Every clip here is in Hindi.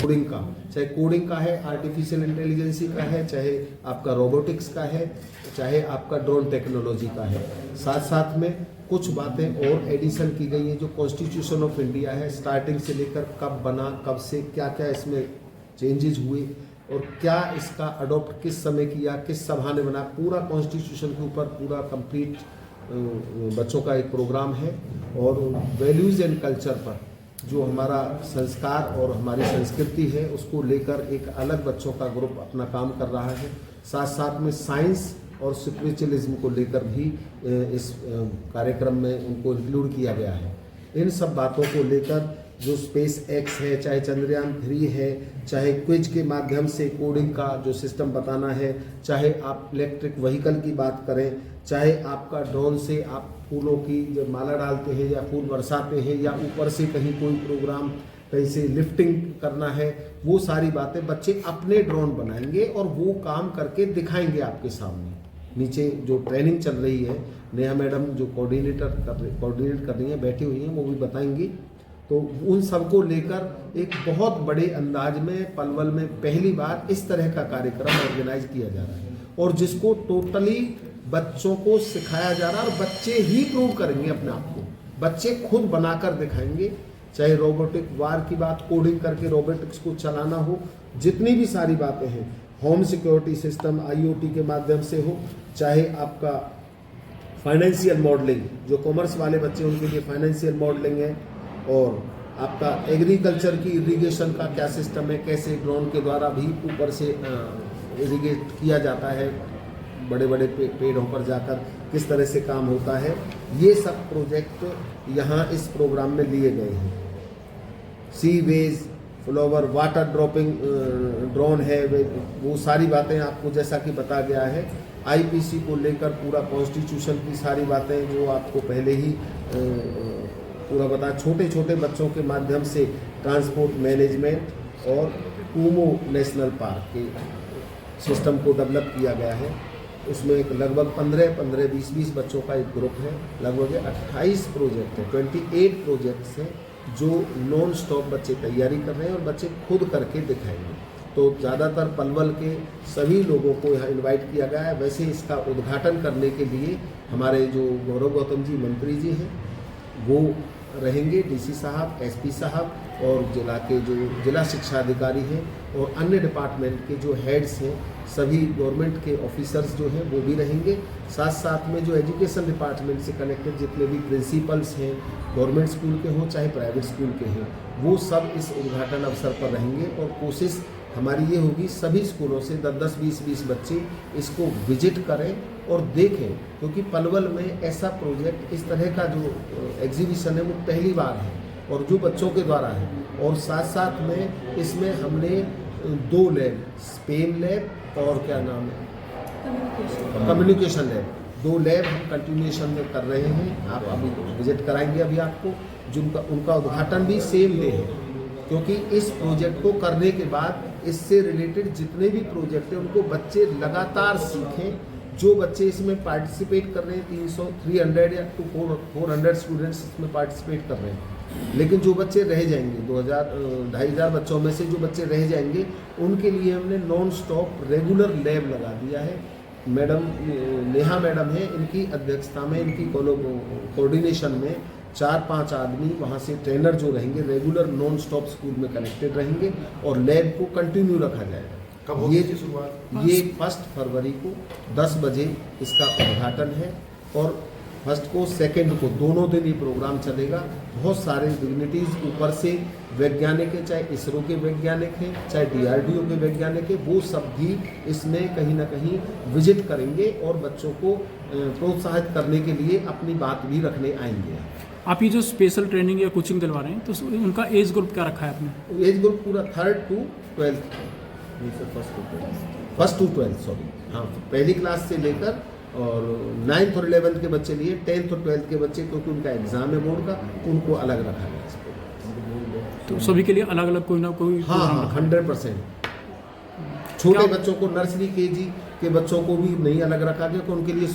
कोडिंग का, चाहे कोडिंग का है, आर्टिफिशियल इंटेलिजेंसी का है, चाहे आपका रोबोटिक्स का है, चाहे आपका ड्रोन टेक्नोलॉजी का है। साथ साथ में कुछ बातें और एडिशन की गई हैं जो कॉन्स्टिट्यूशन ऑफ इंडिया है, स्टार्टिंग से लेकर कब बना, कब से क्या क्या इसमें चेंजेस हुए और क्या इसका अडॉप्ट किस समय किया, किस सभा ने बना, पूरा कॉन्स्टिट्यूशन के ऊपर पूरा कंप्लीट बच्चों का एक प्रोग्राम है। और वैल्यूज़ एंड कल्चर पर जो हमारा संस्कार और हमारी संस्कृति है उसको लेकर एक अलग बच्चों का ग्रुप अपना काम कर रहा है। साथ साथ में साइंस और स्पिरिचुअलिज्म को लेकर भी इस कार्यक्रम में उनको इंक्लूड किया गया है। इन सब बातों को लेकर जो स्पेस एक्स है, चाहे चंद्रयान 3 है, चाहे क्विज के माध्यम से कोडिंग का जो सिस्टम बताना है, चाहे आप इलेक्ट्रिक व्हीकल की बात करें, चाहे आपका ड्रोन से आप फूलों की जब माला डालते हैं या फूल बरसाते हैं या ऊपर से कहीं कोई प्रोग्राम कहीं से लिफ्टिंग करना है, वो सारी बातें बच्चे अपने ड्रोन बनाएंगे और वो काम करके दिखाएंगे आपके सामने। नीचे जो ट्रेनिंग चल रही है, नेहा मैडम जो कोऑर्डिनेट कर रही हैं, बैठी हुई हैं, वो भी बताएंगी। तो उन सबको लेकर एक बहुत बड़े अंदाज में पलवल में पहली बार इस तरह का कार्यक्रम ऑर्गेनाइज किया जा रहा है और जिसको टोटली बच्चों को सिखाया जा रहा है और बच्चे ही प्रूव करेंगे अपने आप को, बच्चे खुद बनाकर दिखाएंगे। चाहे रोबोटिक वार की बात, कोडिंग करके रोबोटिक्स को चलाना हो, जितनी भी सारी बातें हैं, होम सिक्योरिटी सिस्टम IoT के माध्यम से हो, चाहे आपका फाइनेंशियल मॉडलिंग, जो कॉमर्स वाले बच्चे उनके लिए फाइनेंशियल मॉडलिंग है, और आपका एग्रीकल्चर की इरिगेशन का क्या सिस्टम है, कैसे ड्रोन के द्वारा भी ऊपर से इरिगेट किया जाता है, बड़े बड़े पेड़ों पर जाकर किस तरह से काम होता है, ये सब प्रोजेक्ट यहाँ इस प्रोग्राम में लिए गए हैं। सी वेज फ्लावर वाटर ड्रॉपिंग ड्रोन है, वो सारी बातें आपको जैसा कि बताया गया है। IPC को लेकर पूरा कॉन्स्टिट्यूशन की सारी बातें जो आपको पहले ही पूरा बताया। छोटे छोटे बच्चों के माध्यम से ट्रांसपोर्ट मैनेजमेंट और कूमो नेशनल पार्क के सिस्टम को डेवलप किया गया है। उसमें एक लगभग 15-20 बच्चों का एक ग्रुप है। लगभग 28 प्रोजेक्ट है, 28 प्रोजेक्ट्स हैं जो नॉन स्टॉप बच्चे तैयारी कर रहे हैं और बच्चे खुद करके दिखाएंगे। तो ज़्यादातर पलवल के सभी लोगों को यहाँ इनवाइट किया गया है। वैसे इसका उद्घाटन करने के लिए हमारे जो गौरव गौतम जी मंत्री जी हैं वो रहेंगे, DC साहब, SP साहब और जिला के जो जिला शिक्षा अधिकारी हैं और अन्य डिपार्टमेंट के जो हेड्स हैं, सभी गवर्नमेंट के ऑफिसर्स जो हैं वो भी रहेंगे। साथ साथ में जो एजुकेशन डिपार्टमेंट से कनेक्टेड जितने भी प्रिंसिपल्स हैं, गवर्नमेंट स्कूल के हों चाहे प्राइवेट स्कूल के हैं, वो सब इस उद्घाटन अवसर पर रहेंगे। और कोशिश हमारी ये होगी सभी स्कूलों से 10-10, 20-20 बच्चे इसको विजिट करें और देखें, क्योंकि पलवल में ऐसा प्रोजेक्ट, इस तरह का जो एग्जीबिशन है वो पहली बार है और जो बच्चों के द्वारा है। और साथ साथ में इसमें हमने 2 लैब, स्पेन लैब और क्या नाम है, कम्युनिकेशन लैब, 2 लैब हम कंटिन्यूएशन में कर रहे हैं। आप अभी विजिट कराएंगे अभी आपको, जिनका उनका उद्घाटन भी सेम डे है, क्योंकि इस प्रोजेक्ट को करने के बाद इससे रिलेटेड जितने भी प्रोजेक्ट हैं उनको बच्चे लगातार सीखें। जो बच्चे इसमें पार्टिसिपेट कर रहे हैं, 300 या 400 स्टूडेंट्स इसमें पार्टिसिपेट कर रहे हैं, लेकिन जो बच्चे रह जाएंगे 2,500 बच्चों में से जो बच्चे रह जाएंगे उनके लिए हमने नॉन स्टॉप रेगुलर लैब लगा दिया है। मैडम नेहा मैडम है, इनकी अध्यक्षता में, इनकी कोऑर्डिनेशन में 4-5 आदमी वहाँ से ट्रेनर जो रहेंगे रेगुलर नॉन स्टॉप स्कूल में कनेक्टेड रहेंगे और लैब को कंटिन्यू रखा जाएगा। कब होगी ये शुरुआत? ये 1 फरवरी को 10 बजे इसका उद्घाटन है और 1 को 2 को दोनों दिन ये प्रोग्राम चलेगा। बहुत सारे डिग्निटीज़ ऊपर से वैज्ञानिक हैं, चाहे इसरो के वैज्ञानिक हैं, चाहे DRDO के वैज्ञानिक हैं, वो सब भी इसमें कहीं ना कहीं विजिट करेंगे और बच्चों को प्रोत्साहित करने के लिए अपनी बात भी रखने आएंगे। आप ये जो स्पेशल ट्रेनिंग या कोचिंग दिलवा रहे हैं तो उनका एज ग्रुप क्या रखा है आपने? एज ग्रुप पूरा 3rd to 12th, first to 12th, sorry, हाँ, पहली क्लास से लेकर और 9th और 11th के बच्चे लिए, 10th और 12th के बच्चे क्योंकि उनका एग्जाम है बोर्ड का, उनको अलग रखा गया इसको। तो सभी के लिए अलग अलग कोई ना कोई? हाँ, 100%। छोटे बच्चों को नर्सरी, KG, के बच्चों को भी नहीं अलग रखा गया कि उनके लिए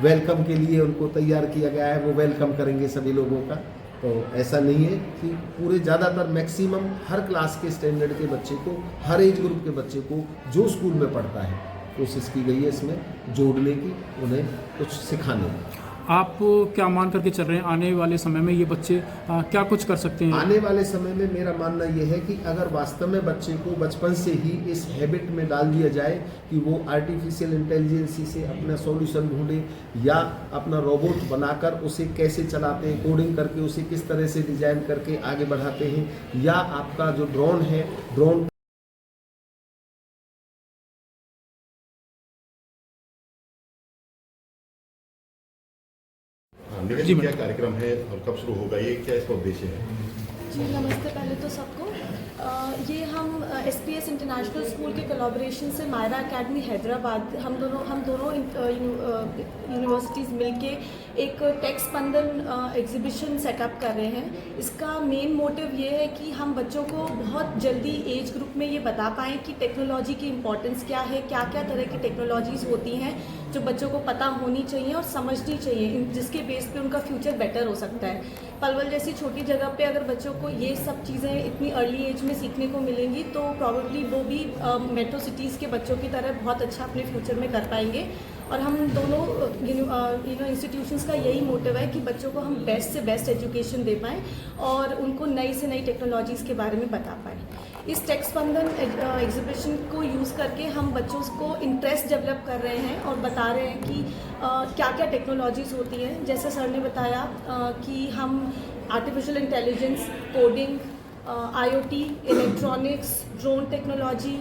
वेलकम के लिए उनको तैयार किया गया है, वो वेलकम करेंगे सभी लोगों का। तो ऐसा नहीं है कि पूरे ज़्यादातर मैक्सिमम हर क्लास के स्टैंडर्ड के बच्चे को, हर एज ग्रुप के बच्चे को जो स्कूल में पढ़ता है कोशिश की गई है इसमें जोड़ने की, उन्हें कुछ सिखाने की। आप क्या मान करके चल रहे हैं आने वाले समय में ये बच्चे क्या कुछ कर सकते हैं? आने वाले समय में मेरा मानना यह है कि अगर वास्तव में बच्चे को बचपन से ही इस हैबिट में डाल दिया जाए कि वो आर्टिफिशियल इंटेलिजेंसी से अपना सॉल्यूशन ढूंढे या अपना रोबोट बनाकर उसे कैसे चलाते हैं, कोडिंग करके उसे किस तरह से डिजाइन करके आगे बढ़ाते हैं, या आपका जो ड्रोन है, ड्रोन जी क्या कार्यक्रम है और कब शुरू होगा, ये क्या इसका उद्देश्य है? जी नमस्ते पहले तो सबको। ये हम SPS इंटरनेशनल स्कूल के कोलैबोरेशन से मायरा एकेडमी हैदराबाद, हम दोनों यूनिवर्सिटीज़ मिलके एक टेक स्पंदन एग्जीबिशन सेटअप कर रहे हैं। इसका मेन मोटिव ये है कि हम बच्चों को बहुत जल्दी एज ग्रुप में ये बता पाएँ कि टेक्नोलॉजी की इम्पोर्टेंस क्या है, क्या क्या तरह की टेक्नोलॉजीज़ होती हैं जो बच्चों को पता होनी चाहिए और समझनी चाहिए, जिसके बेस पे उनका फ्यूचर बेटर हो सकता है। पलवल जैसी छोटी जगह पे अगर बच्चों को ये सब चीज़ें इतनी अर्ली एज में सीखने को मिलेंगी तो प्रॉबेबली वो भी मेट्रो सिटीज़ के बच्चों की तरह बहुत अच्छा अपने फ्यूचर में कर पाएंगे। और हम दोनों इंस्टीट्यूशंस का यही मोटिव है कि बच्चों को हम बेस्ट से बेस्ट एजुकेशन दे पाएँ और उनको नई से नई टेक्नोलॉजीज़ के बारे में बता पाएँ। इस टेक स्पंदन एग्जीबिशन को यूज़ करके हम बच्चों को इंटरेस्ट डेवलप कर रहे हैं और बता रहे हैं कि क्या क्या टेक्नोलॉजीज़ होती हैं। जैसे सर ने बताया कि हम artificial intelligence, coding, IoT, electronics, drone technology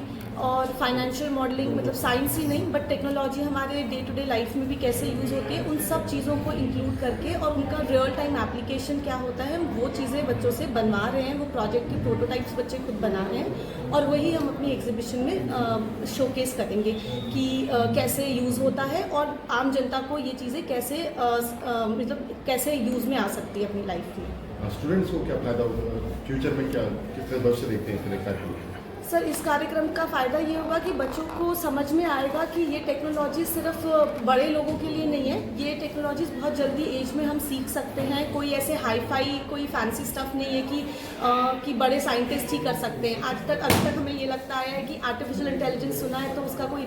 और फाइनेंशियल मॉडलिंग, मतलब साइंस ही नहीं बट टेक्नोलॉजी हमारे डे टू डे लाइफ में भी कैसे यूज़ होती है, उन सब चीज़ों को इंक्लूड करके और उनका रियल टाइम एप्लीकेशन क्या होता है वो चीज़ें बच्चों से बनवा रहे हैं। वो प्रोजेक्ट के प्रोटोटाइप्स बच्चे खुद बना रहे हैं और वही हम अपनी एग्जीबिशन में शोकेस करेंगे कि कैसे यूज़ होता है और आम जनता को ये चीज़ें कैसे मतलब कैसे यूज़ में आ सकती है अपनी लाइफ में। स्टूडेंट्स को क्या फायदा होगा फ्यूचर में, क्या किस तरह भविष्य देखते हैं इस कार्यक्रम? सर इस कार्यक्रम का फ़ायदा ये होगा कि बच्चों को समझ में आएगा कि ये टेक्नोलॉजी सिर्फ बड़े लोगों के लिए नहीं है, ये टेक्नोलॉजीज़ बहुत जल्दी एज में हम सीख सकते हैं। कोई ऐसे हाई फाई कोई फैंसी स्टफ़ नहीं है कि बड़े साइंटिस्ट ही कर सकते हैं। अब तक हमें ये लगता आया है कि आर्टिफिशियल इंटेलिजेंस सुना है तो उसका कोई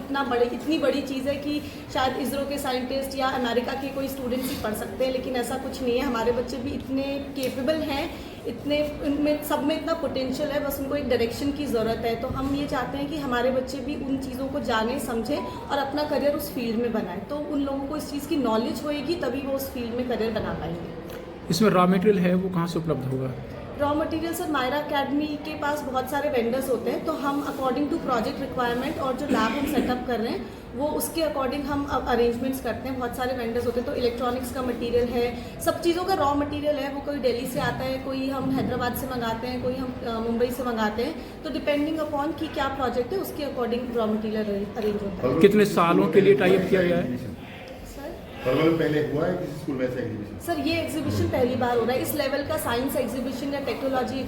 इतनी बड़ी चीज़ है कि शायद इसरो के साइंटिस्ट या अमेरिका के कोई स्टूडेंट्स ही पढ़ सकते हैं, लेकिन ऐसा कुछ नहीं है। हमारे बच्चे भी इतने केपेबल हैं, इतने इनमें सब में इतना पोटेंशियल है, बस उनको एक डायरेक्शन की ज़रूरत है। तो हम ये चाहते हैं कि हमारे बच्चे भी उन चीज़ों को जाने, समझें और अपना करियर उस फील्ड में बनाएं। तो उन लोगों को इस चीज़ की नॉलेज होएगी तभी वो उस फील्ड में करियर बना पाएंगे। इसमें रॉ मटेरियल है वो कहाँ से उपलब्ध होगा? Raw material sir Myra academy के पास बहुत सारे वेंडर्स होते हैं, तो हम अकॉर्डिंग टू प्रोजेक्ट रिक्वायरमेंट और जो लैब हम सेटअप कर रहे हैं वो उसके अकॉर्डिंग हम अरेंजमेंट्स करते हैं। बहुत सारे वेंडर्स होते हैं, तो इलेक्ट्रॉनिक्स का मटेरियल है, सब चीज़ों का रॉ मटेरियल है, वो कोई दिल्ली से आता है, कोई हम हैदराबाद से मंगाते हैं, कोई हम मुंबई से मंगाते हैं। तो डिपेंडिंग अपॉन कि क्या प्रोजेक्ट है उसके अकॉर्डिंग रॉ मटेरियल अरेंज होता है। कितने सालों के लिए टाई अप किया गया है? पहले हुआ है किसी स्कूल में ऐसा एग्जीबिशन? सर ये एग्जीबिशन पहली बार हो रहा है। इस लेवल का साइंस एग्जीबिशन या टेक्नोलॉजी